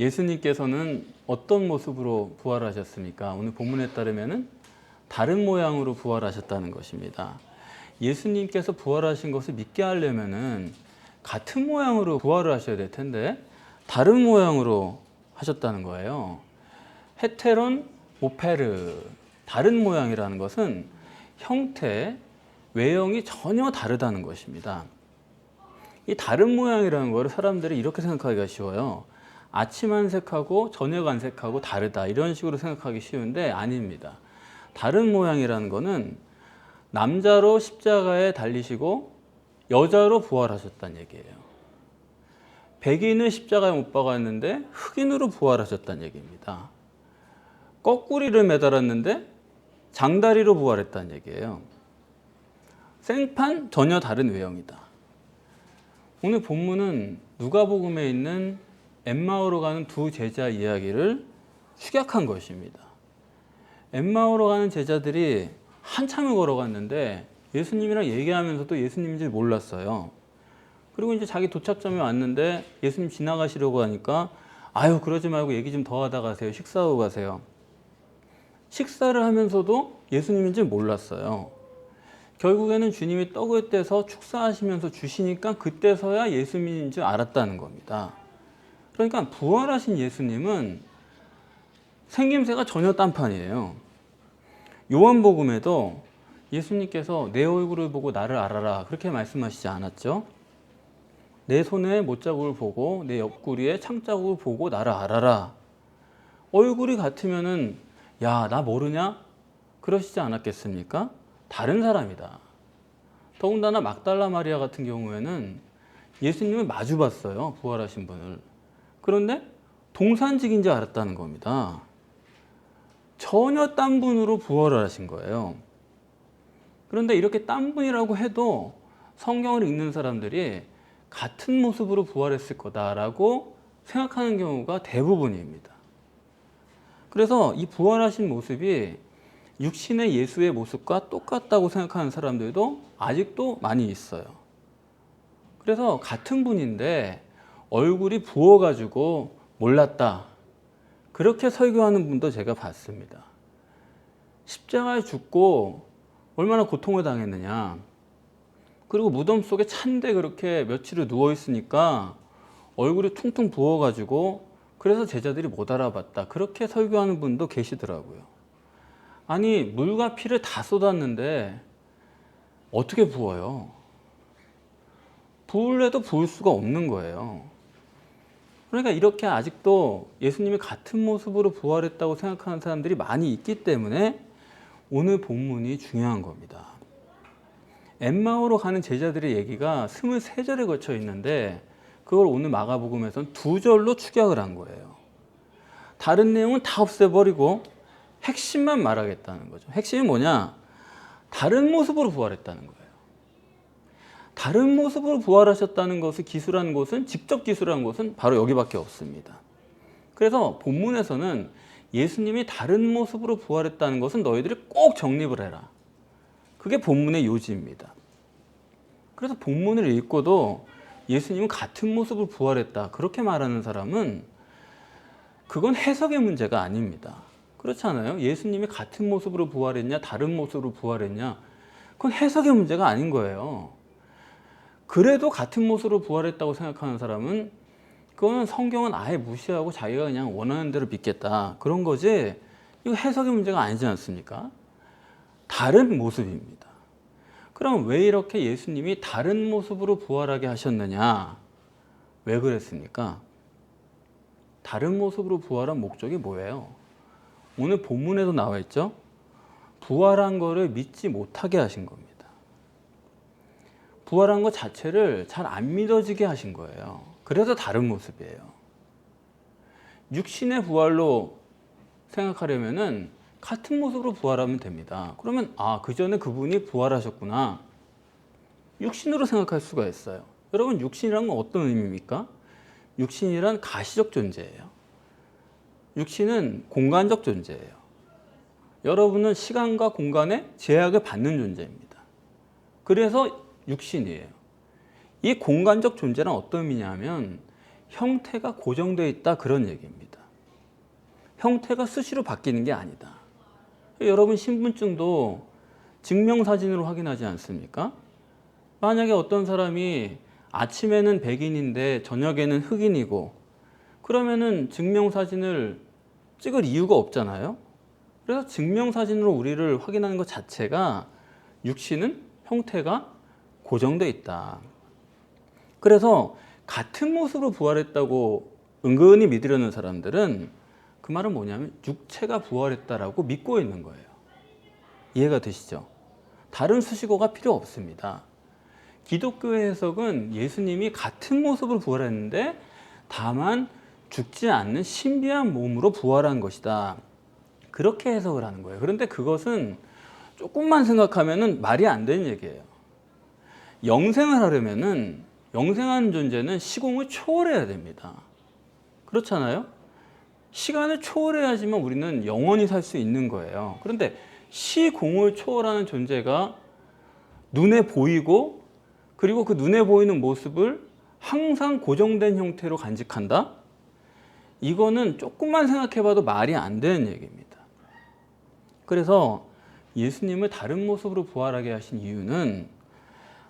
예수님께서는 어떤 모습으로 부활하셨습니까? 오늘 본문에 따르면은 다른 모양으로 부활하셨다는 것입니다. 예수님께서 부활하신 것을 믿게 하려면은 같은 모양으로 부활을 하셔야 될 텐데 다른 모양으로 하셨다는 거예요. 헤테론 오페르, 다른 모양이라는 것은 형태, 외형이 전혀 다르다는 것입니다. 이 다른 모양이라는 거를 사람들이 이렇게 생각하기가 쉬워요. 아침 안색하고 저녁 안색하고 다르다, 이런 식으로 생각하기 쉬운데 아닙니다. 다른 모양이라는 거는 남자로 십자가에 달리시고 여자로 부활하셨다는 얘기예요. 백인을 십자가에 못 박았는데 흑인으로 부활하셨다는 얘기입니다. 거꾸리를 매달았는데 장다리로 부활했다는 얘기예요. 생판 전혀 다른 외형이다. 오늘 본문은 누가복음에 있는 엠마오로 가는 두 제자 이야기를 축약한 것입니다. 엠마오로 가는 제자들이 한참을 걸어갔는데 예수님이랑 얘기하면서도 예수님인 줄 몰랐어요. 그리고 이제 자기 도착점에 왔는데 예수님 지나가시려고 하니까 아유, 그러지 말고 얘기 좀 더 하다 가세요. 식사하고 가세요. 식사를 하면서도 예수님인 줄 몰랐어요. 결국에는 주님이 떡을 떼서 축사하시면서 주시니까 그때서야 예수님인 줄 알았다는 겁니다. 그러니까 부활하신 예수님은 생김새가 전혀 딴판이에요. 요한복음에도 예수님께서 내 얼굴을 보고 나를 알아라, 그렇게 말씀하시지 않았죠? 내 손에 못자국을 보고 내 옆구리에 창자국을 보고 나를 알아라. 얼굴이 같으면은 야, 나 모르냐? 그러시지 않았겠습니까? 다른 사람이다. 더군다나 막달라 마리아 같은 경우에는 예수님을 마주 봤어요, 부활하신 분을. 그런데 동산직인 줄 알았다는 겁니다. 전혀 딴 분으로 부활을 하신 거예요. 그런데 이렇게 딴 분이라고 해도 성경을 읽는 사람들이 같은 모습으로 부활했을 거다라고 생각하는 경우가 대부분입니다. 그래서 이 부활하신 모습이 육신의 예수의 모습과 똑같다고 생각하는 사람들도 아직도 많이 있어요. 그래서 같은 분인데 얼굴이 부어가지고 몰랐다, 그렇게 설교하는 분도 제가 봤습니다. 십자가에 죽고 얼마나 고통을 당했느냐, 그리고 무덤 속에 찬데 그렇게 며칠을 누워있으니까 얼굴이 퉁퉁 부어가지고 그래서 제자들이 못 알아봤다, 그렇게 설교하는 분도 계시더라고요. 아니, 물과 피를 다 쏟았는데 어떻게 부어요? 부을래도 부을 수가 없는 거예요. 그러니까 이렇게 아직도 예수님이 같은 모습으로 부활했다고 생각하는 사람들이 많이 있기 때문에 오늘 본문이 중요한 겁니다. 엠마오로 가는 제자들의 얘기가 23절에 걸쳐 있는데 그걸 오늘 마가복음에서는 2절로 축약을 한 거예요. 다른 내용은 다 없애버리고 핵심만 말하겠다는 거죠. 핵심이 뭐냐? 다른 모습으로 부활했다는 거예요. 다른 모습으로 부활하셨다는 것을 기술한 곳은, 직접 기술한 곳은 바로 여기밖에 없습니다. 그래서 본문에서는 예수님이 다른 모습으로 부활했다는 것은 너희들이 꼭 정립을 해라, 그게 본문의 요지입니다. 그래서 본문을 읽고도 예수님은 같은 모습으로 부활했다, 그렇게 말하는 사람은 그건 해석의 문제가 아닙니다. 그렇잖아요. 예수님이 같은 모습으로 부활했냐 다른 모습으로 부활했냐, 그건 해석의 문제가 아닌 거예요. 그래도 같은 모습으로 부활했다고 생각하는 사람은 그거는 성경은 아예 무시하고 자기가 그냥 원하는 대로 믿겠다, 그런 거지, 이거 해석의 문제가 아니지 않습니까? 다른 모습입니다. 그럼 왜 이렇게 예수님이 다른 모습으로 부활하게 하셨느냐? 왜 그랬습니까? 다른 모습으로 부활한 목적이 뭐예요? 오늘 본문에도 나와 있죠? 부활한 거를 믿지 못하게 하신 겁니다. 부활한 것 자체를 잘 안 믿어지게 하신 거예요. 그래서 다른 모습이에요. 육신의 부활로 생각하려면은 같은 모습으로 부활하면 됩니다. 그러면 그 전에 그분이 부활하셨구나, 육신으로 생각할 수가 있어요. 여러분, 육신이란 건 어떤 의미입니까? 육신이란 가시적 존재예요. 육신은 공간적 존재예요. 여러분은 시간과 공간에 제약을 받는 존재입니다. 그래서 육신이에요. 이 공간적 존재란 어떤 의미냐면 형태가 고정되어 있다 그런 얘기입니다. 형태가 수시로 바뀌는 게 아니다. 여러분 신분증도 증명사진으로 확인하지 않습니까? 만약에 어떤 사람이 아침에는 백인인데 저녁에는 흑인이고 그러면은 증명사진을 찍을 이유가 없잖아요. 그래서 증명사진으로 우리를 확인하는 것 자체가 육신은 형태가 고정되어 있다. 그래서 같은 모습으로 부활했다고 은근히 믿으려는 사람들은 그 말은 뭐냐면 육체가 부활했다라고 믿고 있는 거예요. 이해가 되시죠? 다른 수식어가 필요 없습니다. 기독교의 해석은 예수님이 같은 모습으로 부활했는데 다만 죽지 않는 신비한 몸으로 부활한 것이다. 그렇게 해석을 하는 거예요. 그런데 그것은 조금만 생각하면 말이 안 되는 얘기예요. 영생을 하려면은 영생하는 존재는 시공을 초월해야 됩니다. 그렇잖아요? 시간을 초월해야지만 우리는 영원히 살 수 있는 거예요. 그런데 시공을 초월하는 존재가 눈에 보이고 그리고 그 눈에 보이는 모습을 항상 고정된 형태로 간직한다? 이거는 조금만 생각해봐도 말이 안 되는 얘기입니다. 그래서 예수님을 다른 모습으로 부활하게 하신 이유는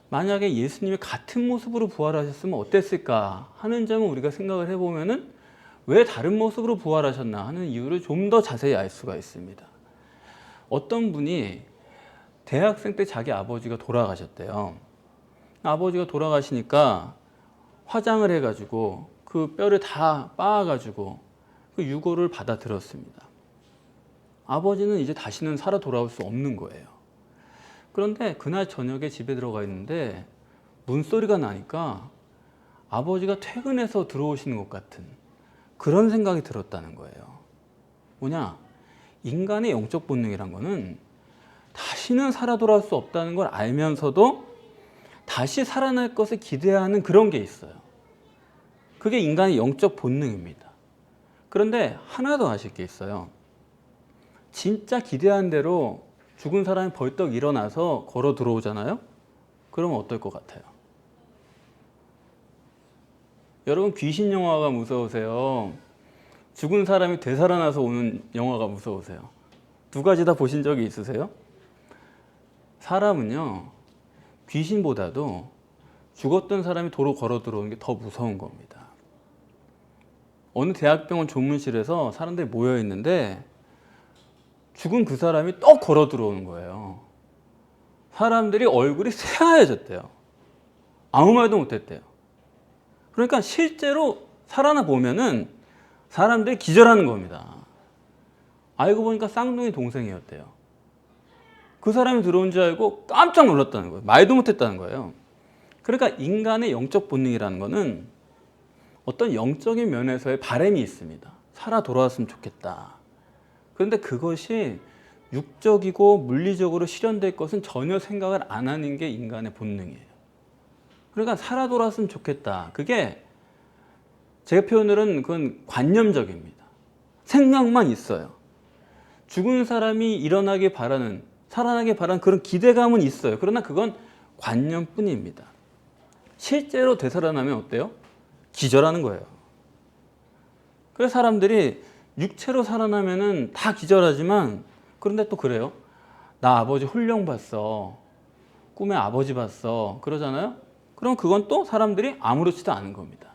만약에 예수님이 같은 모습으로 부활하셨으면 어땠을까 하는 점을 우리가 생각을 해보면은 왜 다른 모습으로 부활하셨나 하는 이유를 좀 더 자세히 알 수가 있습니다. 어떤 분이 대학생 때 자기 아버지가 돌아가셨대요. 아버지가 돌아가시니까 화장을 해가지고 그 뼈를 다 빻아가지고 그 유골을 받아들였습니다. 아버지는 이제 다시는 살아 돌아올 수 없는 거예요. 그런데 그날 저녁에 집에 들어가 있는데 문소리가 나니까 아버지가 퇴근해서 들어오시는 것 같은 그런 생각이 들었다는 거예요. 뭐냐? 인간의 영적 본능이란 거는 다시는 살아 돌아올 수 없다는 걸 알면서도 다시 살아날 것을 기대하는 그런 게 있어요. 그게 인간의 영적 본능입니다. 그런데 하나 더 아실 게 있어요. 진짜 기대한 대로 죽은 사람이 벌떡 일어나서 걸어 들어오잖아요? 그러면 어떨 것 같아요? 여러분 귀신 영화가 무서우세요? 죽은 사람이 되살아나서 오는 영화가 무서우세요? 두 가지 다 보신 적이 있으세요? 사람은요, 귀신보다도 죽었던 사람이 도로 걸어 들어오는 게 더 무서운 겁니다. 어느 대학병원 조문실에서 사람들이 모여 있는데 죽은 그 사람이 또 걸어 들어오는 거예요. 사람들이 얼굴이 새하얘졌대요. 아무 말도 못했대요. 그러니까 실제로 살아나 보면은 사람들이 기절하는 겁니다. 알고 보니까 쌍둥이 동생이었대요. 그 사람이 들어온 줄 알고 깜짝 놀랐다는 거예요. 말도 못했다는 거예요. 그러니까 인간의 영적 본능이라는 거는 어떤 영적인 면에서의 바람이 있습니다. 살아 돌아왔으면 좋겠다. 그런데 그것이 육적이고 물리적으로 실현될 것은 전혀 생각을 안 하는 게 인간의 본능이에요. 그러니까 살아 돌아왔으면 좋겠다. 그게 제 표현으로는 그건 관념적입니다. 생각만 있어요. 죽은 사람이 일어나길 바라는, 살아나길 바라는 그런 기대감은 있어요. 그러나 그건 관념뿐입니다. 실제로 되살아나면 어때요? 기절하는 거예요. 그래서 사람들이 육체로 살아나면은 다 기절하지만 그런데 또 그래요. 나 아버지 홀령 봤어. 꿈에 아버지 봤어. 그러잖아요. 그럼 그건 또 사람들이 아무렇지도 않은 겁니다.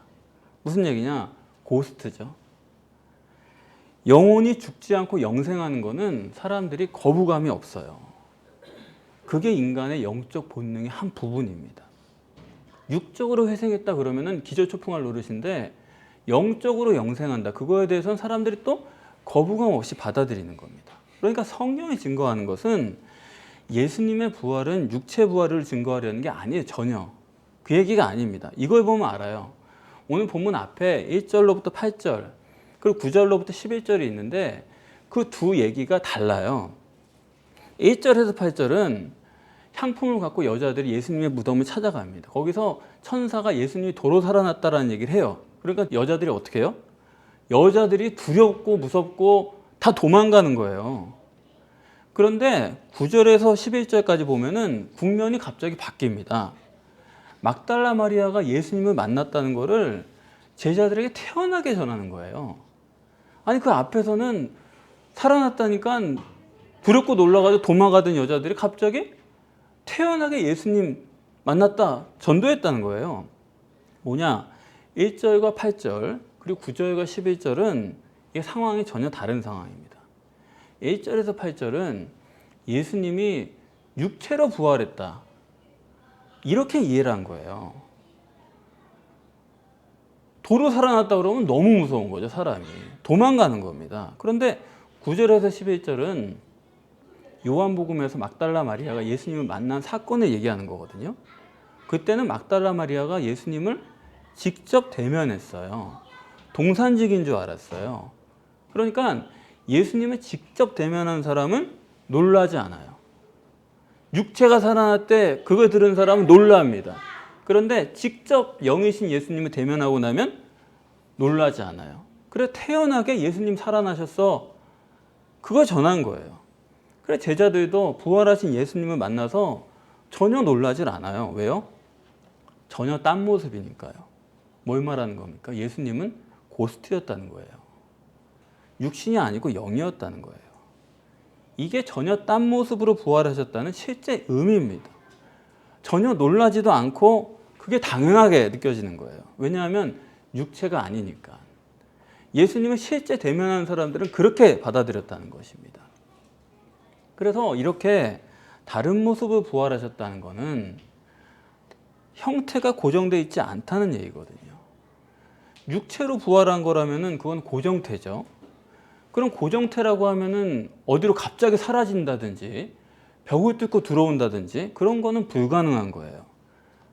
무슨 얘기냐? 고스트죠. 영혼이 죽지 않고 영생하는 거는 사람들이 거부감이 없어요. 그게 인간의 영적 본능의 한 부분입니다. 육적으로 회생했다 그러면은 기절초풍할 노릇인데 영적으로 영생한다. 그거에 대해서는 사람들이 또 거부감 없이 받아들이는 겁니다. 그러니까 성경이 증거하는 것은 예수님의 부활은 육체 부활을 증거하려는 게 아니에요. 전혀. 그 얘기가 아닙니다. 이걸 보면 알아요. 오늘 본문 앞에 1절로부터 8절 그리고 9절로부터 11절이 있는데 그 두 얘기가 달라요. 1절에서 8절은 향품을 갖고 여자들이 예수님의 무덤을 찾아갑니다. 거기서 천사가 예수님이 도로 살아났다라는 얘기를 해요. 그러니까 여자들이 어떻게 해요? 여자들이 두렵고 무섭고 다 도망가는 거예요. 그런데 9절에서 11절까지 보면은 국면이 갑자기 바뀝니다. 막달라 마리아가 예수님을 만났다는 것을 제자들에게 태연하게 전하는 거예요. 아니 그 앞에서는 살아났다니까 두렵고 놀라가지고 도망가던 여자들이 갑자기 태연하게 예수님 만났다 전도했다는 거예요. 뭐냐? 1절과 8절 그리고 9절과 11절은 이 상황이 전혀 다른 상황입니다. 1절에서 8절은 예수님이 육체로 부활했다. 이렇게 이해를 한 거예요. 도로 살아났다 그러면 너무 무서운 거죠, 사람이. 도망가는 겁니다. 그런데 9절에서 11절은 요한복음에서 막달라 마리아가 예수님을 만난 사건을 얘기하는 거거든요. 그때는 막달라 마리아가 예수님을 직접 대면했어요. 동산직인 줄 알았어요. 그러니까 예수님을 직접 대면한 사람은 놀라지 않아요. 육체가 살아났대 그거 들은 사람은 놀랍니다. 그런데 직접 영이신 예수님을 대면하고 나면 놀라지 않아요. 그래 태연하게 예수님 살아나셨어. 그거 전한 거예요. 그래 제자들도 부활하신 예수님을 만나서 전혀 놀라질 않아요. 왜요? 전혀 딴 모습이니까요. 뭘 말하는 겁니까? 예수님은 고스트였다는 거예요. 육신이 아니고 영이었다는 거예요. 이게 전혀 딴 모습으로 부활하셨다는 실제 의미입니다. 전혀 놀라지도 않고 그게 당연하게 느껴지는 거예요. 왜냐하면 육체가 아니니까. 예수님을 실제 대면하는 사람들은 그렇게 받아들였다는 것입니다. 그래서 이렇게 다른 모습으로 부활하셨다는 것은 형태가 고정되어 있지 않다는 얘기거든요. 육체로 부활한 거라면은 그건 고정태죠. 그럼 고정태라고 하면은 어디로 갑자기 사라진다든지 벽을 뚫고 들어온다든지 그런 거는 불가능한 거예요.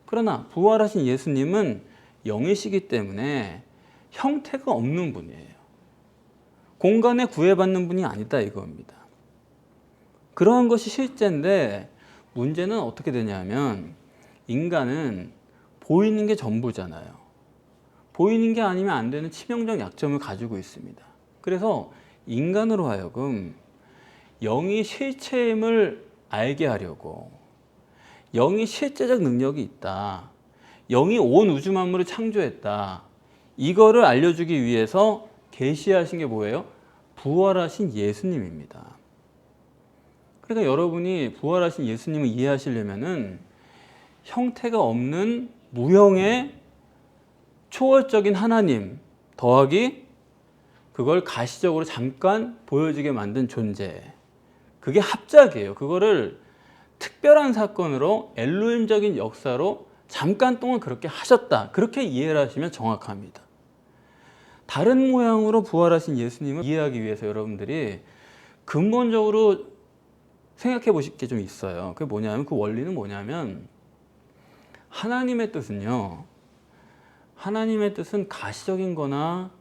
그러나 부활하신 예수님은 영이시기 때문에 형태가 없는 분이에요. 공간에 구애받는 분이 아니다 이겁니다. 그러한 것이 실제인데 문제는 어떻게 되냐면 인간은 보이는 게 전부잖아요. 보이는 게 아니면 안 되는 치명적 약점을 가지고 있습니다. 그래서 인간으로 하여금 영이 실체임을 알게 하려고 영이 실제적 능력이 있다. 영이 온 우주 만물을 창조했다. 이거를 알려주기 위해서 계시하신 게 뭐예요? 부활하신 예수님입니다. 그러니까 여러분이 부활하신 예수님을 이해하시려면은 형태가 없는 무형의 초월적인 하나님 더하기 그걸 가시적으로 잠깐 보여지게 만든 존재. 그게 합작이에요. 그거를 특별한 사건으로 엘로힘적인 역사로 잠깐 동안 그렇게 하셨다. 그렇게 이해를 하시면 정확합니다. 다른 모양으로 부활하신 예수님을 이해하기 위해서 여러분들이 근본적으로 생각해 보실 게 좀 있어요. 그게 뭐냐면 그 원리는 뭐냐면 하나님의 뜻은요. 하나님의 뜻은 가시적인 거나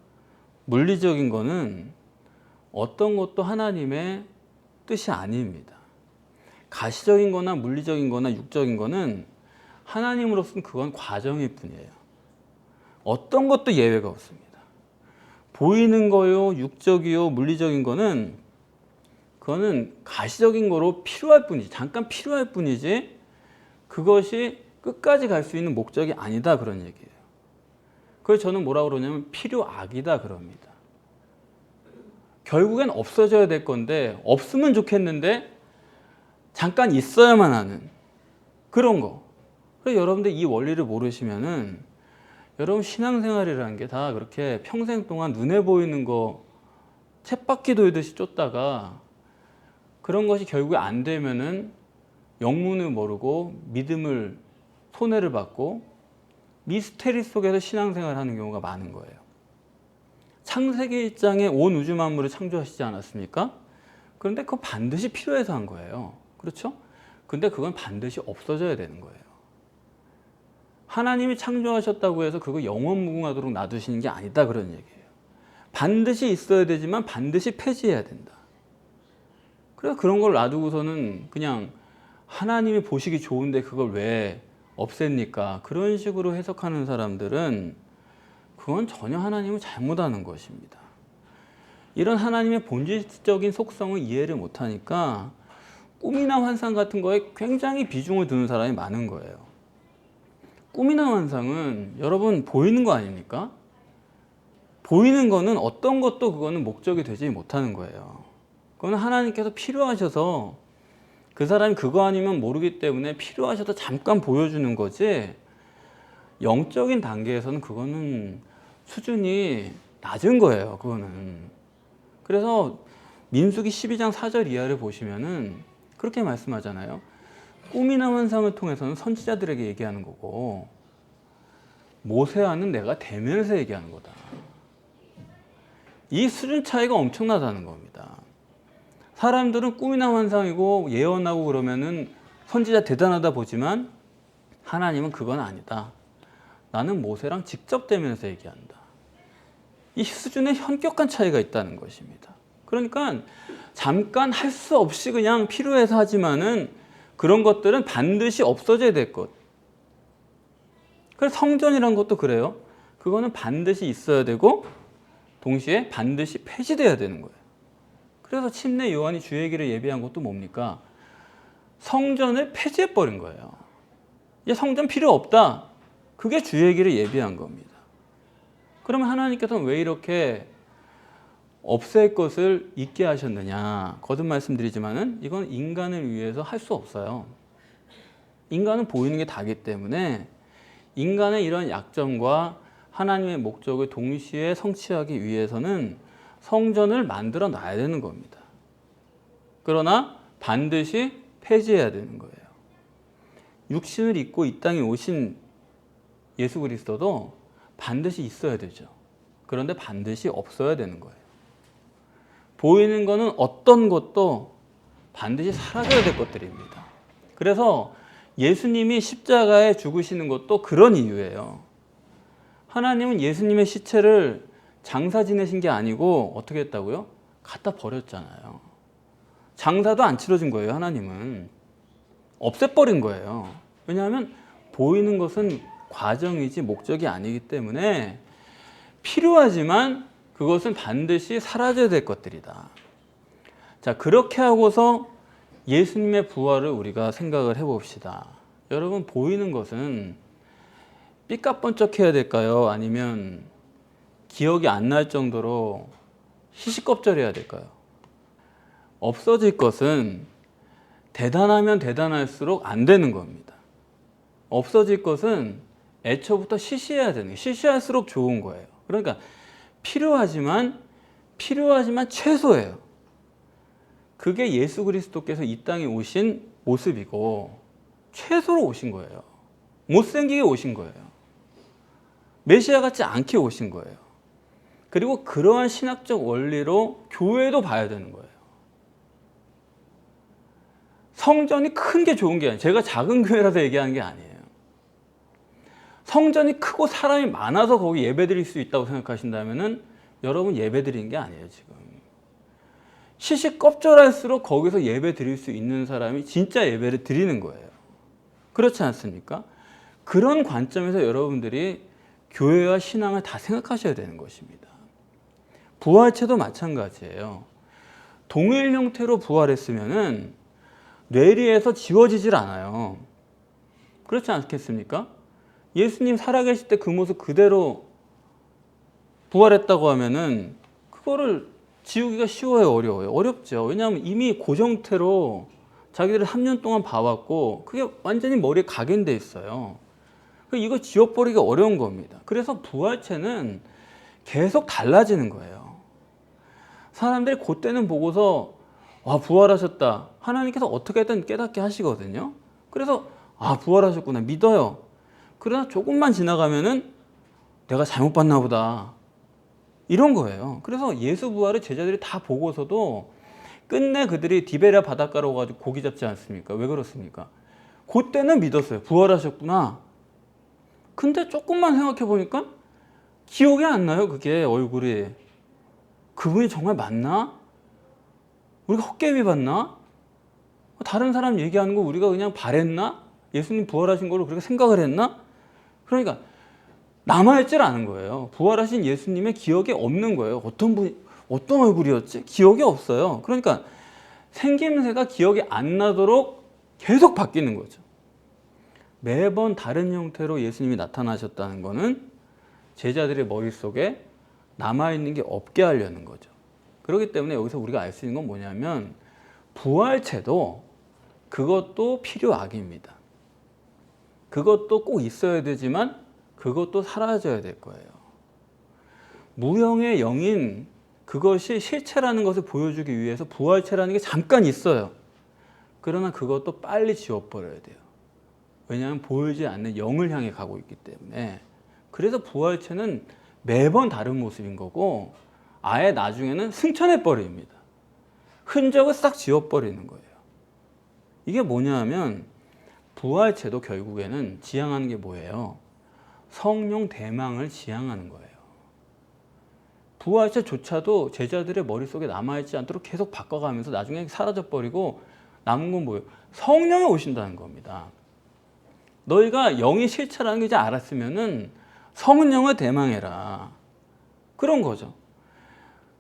물리적인 거는 어떤 것도 하나님의 뜻이 아닙니다. 가시적인 거나 물리적인 거나 육적인 거는 하나님으로서는 그건 과정일 뿐이에요. 어떤 것도 예외가 없습니다. 보이는 거요, 육적이요, 물리적인 거는 그거는 가시적인 거로 필요할 뿐이지, 잠깐 필요할 뿐이지 그것이 끝까지 갈 수 있는 목적이 아니다 그런 얘기예요. 그래서 저는 뭐라고 그러냐면 필요악이다 그럽니다. 결국엔 없어져야 될 건데 없으면 좋겠는데 잠깐 있어야만 하는 그런 거. 그래서 여러분들 이 원리를 모르시면은 여러분 신앙생활이라는 게 다 그렇게 평생 동안 눈에 보이는 거 쳇바퀴 돌듯이 쫓다가 그런 것이 결국에 안 되면은 영문을 모르고 믿음을 손해를 받고 미스테리 속에서 신앙생활을 하는 경우가 많은 거예요. 창세기 1장에 온 우주 만물을 창조하시지 않았습니까? 그런데 그건 반드시 필요해서 한 거예요. 그렇죠? 근데 그건 반드시 없어져야 되는 거예요. 하나님이 창조하셨다고 해서 그거 영원무궁하도록 놔두시는 게 아니다 그런 얘기예요. 반드시 있어야 되지만 반드시 폐지해야 된다. 그래서 그런 걸 놔두고서는 그냥 하나님이 보시기 좋은데 그걸 왜 없앱니까? 그런 식으로 해석하는 사람들은 그건 전혀 하나님을 잘못하는 것입니다. 이런 하나님의 본질적인 속성을 이해를 못하니까 꿈이나 환상 같은 거에 굉장히 비중을 두는 사람이 많은 거예요. 꿈이나 환상은 여러분 보이는 거 아닙니까? 보이는 거는 어떤 것도 그거는 목적이 되지 못하는 거예요. 그거는 하나님께서 필요하셔서 그 사람이 그거 아니면 모르기 때문에 필요하셔서 잠깐 보여주는 거지, 영적인 단계에서는 그거는 수준이 낮은 거예요. 그거는. 그래서 민수기 12장 4절 이하를 보시면은 그렇게 말씀하잖아요. 꿈이나 환상을 통해서는 선지자들에게 얘기하는 거고, 모세와는 내가 대면해서 얘기하는 거다. 이 수준 차이가 엄청나다는 겁니다. 사람들은 꿈이나 환상이고 예언하고 그러면은 선지자 대단하다 보지만, 하나님은 그건 아니다. 나는 모세랑 직접 대면해서 얘기한다. 이 수준의 현격한 차이가 있다는 것입니다. 그러니까 잠깐 할 수 없이 그냥 필요해서 하지만은 그런 것들은 반드시 없어져야 될 것. 그래서 성전이란 것도 그래요. 그거는 반드시 있어야 되고 동시에 반드시 폐지돼야 되는 거예요. 그래서 침례 요한이 주의 길을 예비한 것도 뭡니까? 성전을 폐지해버린 거예요. 이제 성전 필요 없다. 그게 주의 길을 예비한 겁니다. 그러면 하나님께서는 왜 이렇게 없앨 것을 있게 하셨느냐? 거듭 말씀드리지만은 이건 인간을 위해서 할 수 없어요. 인간은 보이는 게 다기 때문에 인간의 이런 약점과 하나님의 목적을 동시에 성취하기 위해서는 성전을 만들어 놔야 되는 겁니다. 그러나 반드시 폐지해야 되는 거예요. 육신을 입고 이 땅에 오신 예수 그리스도도 반드시 있어야 되죠. 그런데 반드시 없어야 되는 거예요. 보이는 거는 어떤 것도 반드시 사라져야 될 것들입니다. 그래서 예수님이 십자가에 죽으시는 것도 그런 이유예요. 하나님은 예수님의 시체를 장사 지내신 게 아니고 어떻게 했다고요? 갖다 버렸잖아요. 장사도 안 치러진 거예요. 하나님은 없애버린 거예요. 왜냐하면 보이는 것은 과정이지 목적이 아니기 때문에 필요하지만 그것은 반드시 사라져야 될 것들이다. 자, 그렇게 하고서 예수님의 부활을 우리가 생각을 해봅시다. 여러분, 보이는 것은 삐까뻔쩍해야 될까요? 아니면 기억이 안 날 정도로 시시껍절해야 될까요? 없어질 것은 대단하면 대단할수록 안 되는 겁니다. 없어질 것은 애초부터 시시해야 되는 거예요. 시시할수록 좋은 거예요. 그러니까 필요하지만 최소예요. 그게 예수 그리스도께서 이 땅에 오신 모습이고 최소로 오신 거예요. 못생기게 오신 거예요. 메시아 같지 않게 오신 거예요. 그리고 그러한 신학적 원리로 교회도 봐야 되는 거예요. 성전이 큰 게 좋은 게 아니에요. 제가 작은 교회라서 얘기하는 게 아니에요. 성전이 크고 사람이 많아서 거기 예배 드릴 수 있다고 생각하신다면은 여러분 예배 드린 게 아니에요, 지금. 시시껍절할수록 거기서 예배 드릴 수 있는 사람이 진짜 예배를 드리는 거예요. 그렇지 않습니까? 그런 관점에서 여러분들이 교회와 신앙을 다 생각하셔야 되는 것입니다. 부활체도 마찬가지예요. 동일 형태로 부활했으면은 뇌리에서 지워지질 않아요. 그렇지 않겠습니까? 예수님 살아계실 때 그 모습 그대로 부활했다고 하면은 그거를 지우기가 쉬워요, 어려워요? 어렵죠. 왜냐하면 이미 그 형태로 자기들을 3년 동안 봐왔고 그게 완전히 머리에 각인돼 있어요. 이거 지워버리기 어려운 겁니다. 그래서 부활체는 계속 달라지는 거예요. 사람들이 그때는 보고서 와, 부활하셨다. 하나님께서 어떻게든 깨닫게 하시거든요. 그래서 아, 부활하셨구나 믿어요. 그러나 조금만 지나가면은 내가 잘못 봤나 보다. 이런 거예요. 그래서 예수 부활을 제자들이 다 보고서도 끝내 그들이 디베랴 바닷가로 가지고 고기 잡지 않습니까? 왜 그렇습니까? 그때는 믿었어요. 부활하셨구나. 근데 조금만 생각해 보니까 기억이 안 나요. 그게 얼굴이. 그분이 정말 맞나? 우리가 헛개비 봤나? 다른 사람 얘기하는 거 우리가 그냥 바랬나? 예수님 부활하신 걸로 그렇게 생각을 했나? 그러니까 남아있질 않은 거예요. 부활하신 예수님의 기억이 없는 거예요. 어떤 얼굴이었지? 기억이 없어요. 그러니까 생김새가 기억이 안 나도록 계속 바뀌는 거죠. 매번 다른 형태로 예수님이 나타나셨다는 거는 제자들의 머릿속에 남아있는 게 없게 하려는 거죠. 그렇기 때문에 여기서 우리가 알 수 있는 건 뭐냐면 부활체도 그것도 필요악입니다. 그것도 꼭 있어야 되지만 그것도 사라져야 될 거예요. 무형의 영인 그것이 실체라는 것을 보여주기 위해서 부활체라는 게 잠깐 있어요. 그러나 그것도 빨리 지워버려야 돼요. 왜냐하면 보이지 않는 영을 향해 가고 있기 때문에. 그래서 부활체는 매번 다른 모습인 거고 아예 나중에는 승천해버립니다. 흔적을 싹 지워버리는 거예요. 이게 뭐냐 하면 부활체도 결국에는 지향하는 게 뭐예요? 성령 대망을 지향하는 거예요. 부활체조차도 제자들의 머릿속에 남아있지 않도록 계속 바꿔가면서 나중에 사라져버리고 남은 건 뭐예요? 성령이 오신다는 겁니다. 너희가 영이 실체라는 게 이제 알았으면은 성령을 대망해라. 그런 거죠.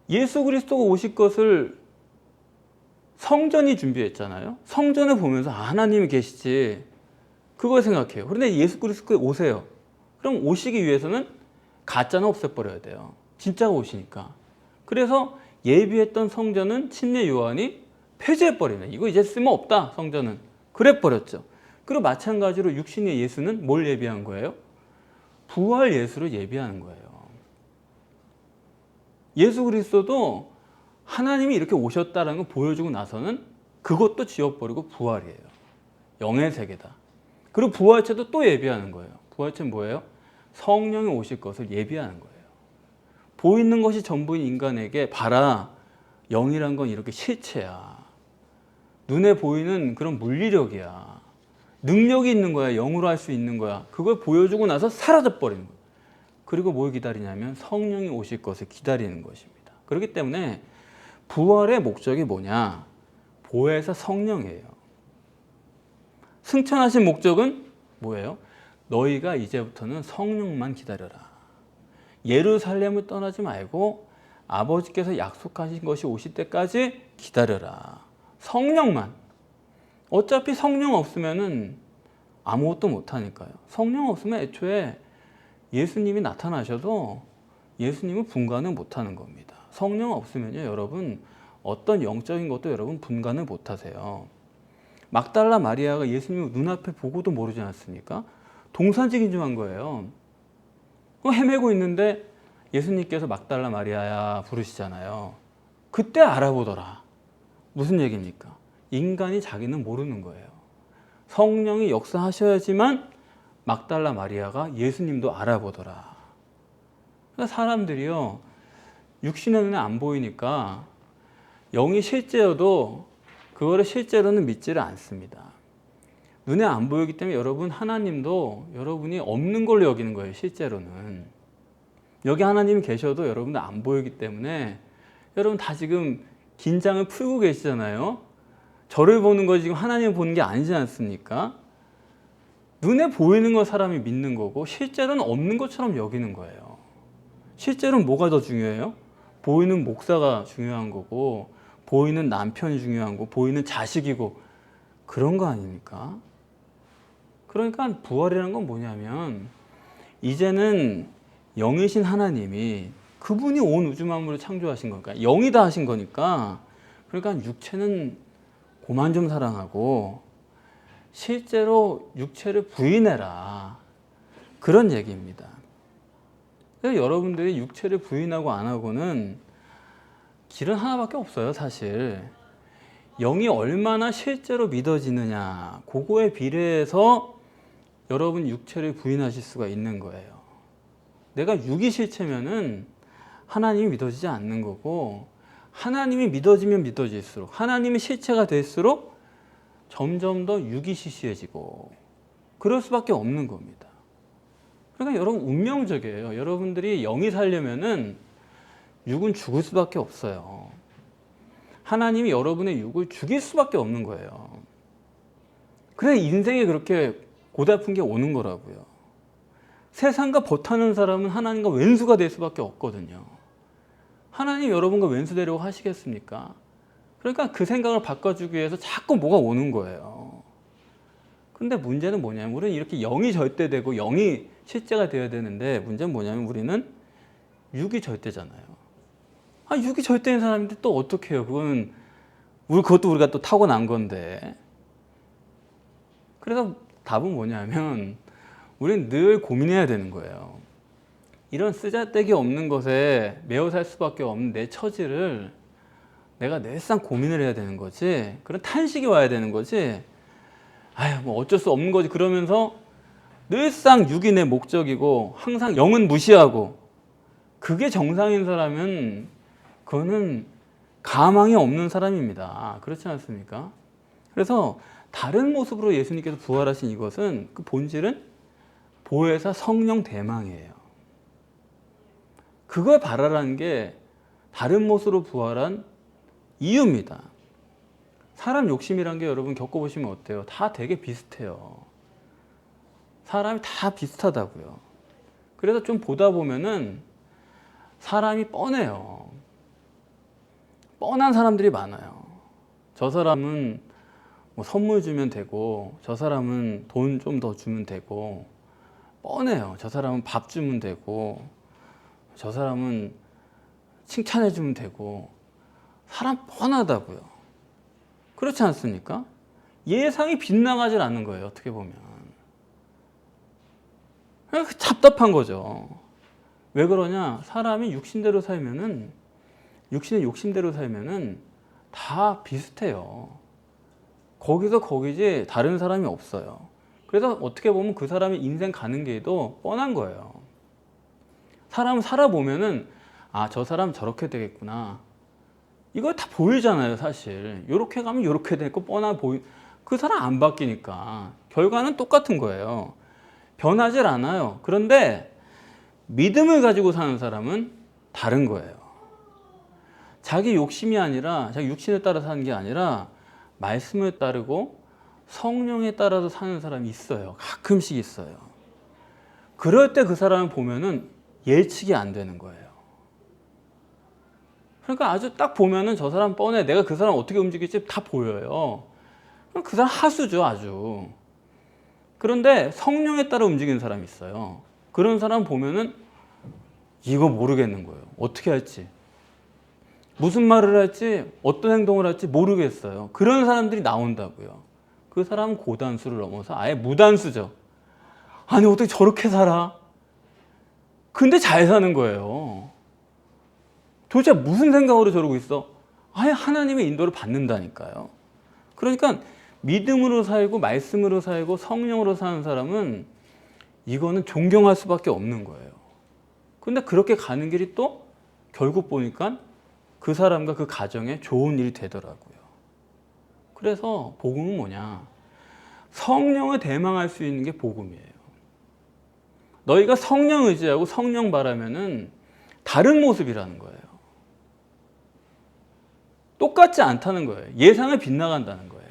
예수 그리스도가 오실 것을 성전이 준비했잖아요. 성전을 보면서 하나님이 계시지. 그걸 생각해요. 그런데 예수 그리스도가 오세요. 그럼 오시기 위해서는 가짜는 없애버려야 돼요. 진짜가 오시니까. 그래서 예비했던 성전은 침례 요한이 폐지해버리네. 이거 이제 쓸모없다, 성전은. 그래버렸죠. 그리고 마찬가지로 육신의 예수는 뭘 예비한 거예요? 부활 예수를 예비하는 거예요. 예수 그리스도도 하나님이 이렇게 오셨다는 걸 보여주고 나서는 그것도 지워버리고 부활이에요. 영의 세계다. 그리고 부활체도 또 예비하는 거예요. 부활체는 뭐예요? 성령이 오실 것을 예비하는 거예요. 보이는 것이 전부인 인간에게 봐라. 영이란 건 이렇게 실체야. 눈에 보이는 그런 물리력이야. 능력이 있는 거야. 영으로 할 수 있는 거야. 그걸 보여주고 나서 사라져버리는 거예요. 그리고 뭘 기다리냐면 성령이 오실 것을 기다리는 것입니다. 그렇기 때문에 부활의 목적이 뭐냐? 보혜사 성령이에요. 승천하신 목적은 뭐예요? 너희가 이제부터는 성령만 기다려라. 예루살렘을 떠나지 말고 아버지께서 약속하신 것이 오실 때까지 기다려라. 성령만. 어차피 성령 없으면은 아무것도 못하니까요. 성령 없으면 애초에 예수님이 나타나셔도 예수님은 분간을 못하는 겁니다. 성령 없으면요, 여러분 어떤 영적인 것도 여러분 분간을 못하세요. 막달라 마리아가 예수님을 눈앞에 보고도 모르지 않았습니까? 동산직인 줄 한 거예요. 헤매고 있는데 예수님께서 막달라 마리아야 부르시잖아요. 그때 알아보더라. 무슨 얘기입니까? 인간이 자기는 모르는 거예요. 성령이 역사하셔야지만 막달라 마리아가 예수님도 알아보더라. 그러니까 사람들이요, 육신의 눈에 안 보이니까 영이 실제여도 그거를 실제로는 믿지를 않습니다. 눈에 안 보이기 때문에 여러분 하나님도 여러분이 없는 걸로 여기는 거예요. 실제로는. 여기 하나님이 계셔도 여러분들 안 보이기 때문에 여러분 다 지금 긴장을 풀고 계시잖아요. 저를 보는 거 지금 하나님을 보는 게 아니지 않습니까? 눈에 보이는 거 사람이 믿는 거고 실제로는 없는 것처럼 여기는 거예요. 실제로는 뭐가 더 중요해요? 보이는 목사가 중요한 거고 보이는 남편이 중요한 거고 보이는 자식이고 그런 거 아닙니까? 그러니까 부활이라는 건 뭐냐면 이제는 영이신 하나님이 그분이 온 우주 만물을 창조하신 거니까 영이 다 하신 거니까 그러니까 육체는 그만 좀 사랑하고 실제로 육체를 부인해라. 그런 얘기입니다. 그래서 여러분들이 육체를 부인하고 안 하고는 길은 하나밖에 없어요, 사실. 영이 얼마나 실제로 믿어지느냐, 그거에 비례해서 여러분 육체를 부인하실 수가 있는 거예요. 내가 육이 실체면은 하나님이 믿어지지 않는 거고, 하나님이 믿어지면 믿어질수록, 하나님이 실체가 될수록 점점 더 육이 시시해지고, 그럴 수밖에 없는 겁니다. 그러니까 여러분 운명적이에요. 여러분들이 영이 살려면은 육은 죽을 수밖에 없어요. 하나님이 여러분의 육을 죽일 수밖에 없는 거예요. 그래 인생에 그렇게 고달픈 게 오는 거라고요. 세상과 버타는 사람은 하나님과 왼수가 될 수밖에 없거든요. 하나님 여러분과 왼수 되려고 하시겠습니까? 그러니까 그 생각을 바꿔주기 위해서 자꾸 뭐가 오는 거예요. 근데 문제는 뭐냐면 우리는 이렇게 영이 절대되고 영이 실제가 되어야 되는데 문제는 뭐냐면 우리는 육이 절대잖아요. 육이 절대인 사람인데 또 어떻게 해요? 그거는 그것도 우리가 또 타고난 건데. 그래서 답은 뭐냐면 우리는 늘 고민해야 되는 거예요. 이런 쓰잘데기 없는 것에 매여 살 수밖에 없는 내 처지를 내가 늘상 고민을 해야 되는 거지. 그런 탄식이 와야 되는 거지. 뭐 어쩔 수 없는 거지. 그러면서 늘상 육이 내 목적이고 항상 영은 무시하고, 그게 정상인 사람은 그거는 가망이 없는 사람입니다. 그렇지 않습니까? 그래서 다른 모습으로 예수님께서 부활하신 이것은 그 본질은 보혜사 성령 대망이에요. 그걸 바라라는 게 다른 모습으로 부활한 이유입니다. 사람 욕심이란 게 여러분 겪어보시면 어때요? 다 되게 비슷해요. 사람이 다 비슷하다고요. 그래서 좀 보다 보면은 사람이 뻔해요. 뻔한 사람들이 많아요. 저 사람은 뭐 선물 주면 되고, 저 사람은 돈 좀 더 주면 되고, 뻔해요. 저 사람은 밥 주면 되고, 저 사람은 칭찬해 주면 되고, 사람 뻔하다고요. 그렇지 않습니까? 예상이 빗나가질 않는 거예요. 어떻게 보면 답답한 거죠. 왜 그러냐? 사람이 육신대로 살면은, 육신의 욕심대로 살면은 다 비슷해요. 거기서 거기지 다른 사람이 없어요. 그래서 어떻게 보면 그 사람이 인생 가는 길도 뻔한 거예요. 사람 살아보면은 저 사람 저렇게 되겠구나. 이거 다 보이잖아요, 사실. 요렇게 가면 요렇게 되고 뻔한 그 사람 안 바뀌니까 결과는 똑같은 거예요. 변하질 않아요. 그런데 믿음을 가지고 사는 사람은 다른 거예요. 자기 욕심이 아니라, 자기 육신에 따라 사는 게 아니라 말씀을 따르고 성령에 따라서 사는 사람이 있어요. 가끔씩 있어요. 그럴 때 그 사람을 보면은 예측이 안 되는 거예요. 그러니까 아주 딱 보면은 저 사람 뻔해. 내가 그 사람 어떻게 움직일지 다 보여요. 그 사람 하수죠, 아주. 그런데 성령에 따라 움직이는 사람이 있어요. 그런 사람 보면은 이거 모르겠는 거예요. 어떻게 할지. 무슨 말을 할지, 어떤 행동을 할지 모르겠어요. 그런 사람들이 나온다고요. 그 사람은 고단수를 넘어서 아예 무단수죠. 아니 어떻게 저렇게 살아? 근데 잘 사는 거예요. 도대체 무슨 생각으로 저러고 있어? 아예 하나님의 인도를 받는다니까요. 그러니까 믿음으로 살고 말씀으로 살고 성령으로 사는 사람은 이거는 존경할 수밖에 없는 거예요. 근데 그렇게 가는 길이 또 결국 보니까 그 사람과 그 가정에 좋은 일이 되더라고요. 그래서 복음은 뭐냐? 성령을 대망할 수 있는 게 복음이에요. 너희가 성령 의지하고 성령 바라면은 다른 모습이라는 거예요. 똑같지 않다는 거예요. 예상을 빗나간다는 거예요.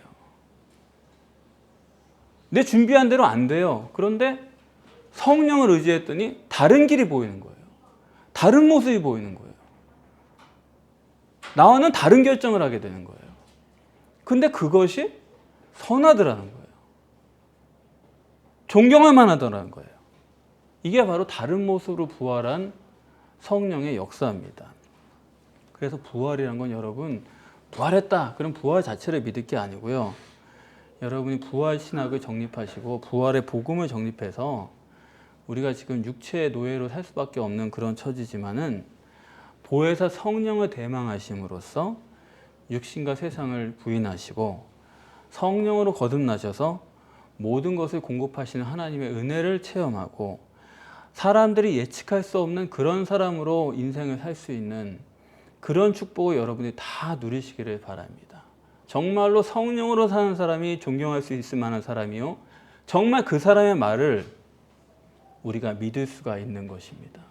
내 준비한 대로 안 돼요. 그런데 성령을 의지했더니 다른 길이 보이는 거예요. 다른 모습이 보이는 거예요. 나와는 다른 결정을 하게 되는 거예요. 근데 그것이 선하더라는 거예요. 존경할 만하더라는 거예요. 이게 바로 다른 모습으로 부활한 성령의 역사입니다. 그래서 부활이란 건 여러분, 부활했다. 그럼 부활 자체를 믿을 게 아니고요. 여러분이 부활 신학을 정립하시고 부활의 복음을 정립해서 우리가 지금 육체의 노예로 살 수밖에 없는 그런 처지지만은 보혜사 성령을 대망하심으로써 육신과 세상을 부인하시고 성령으로 거듭나셔서 모든 것을 공급하시는 하나님의 은혜를 체험하고 사람들이 예측할 수 없는 그런 사람으로 인생을 살 수 있는 그런 축복을 여러분이 다 누리시기를 바랍니다. 정말로 성령으로 사는 사람이 존경할 수 있을 만한 사람이요, 정말 그 사람의 말을 우리가 믿을 수가 있는 것입니다.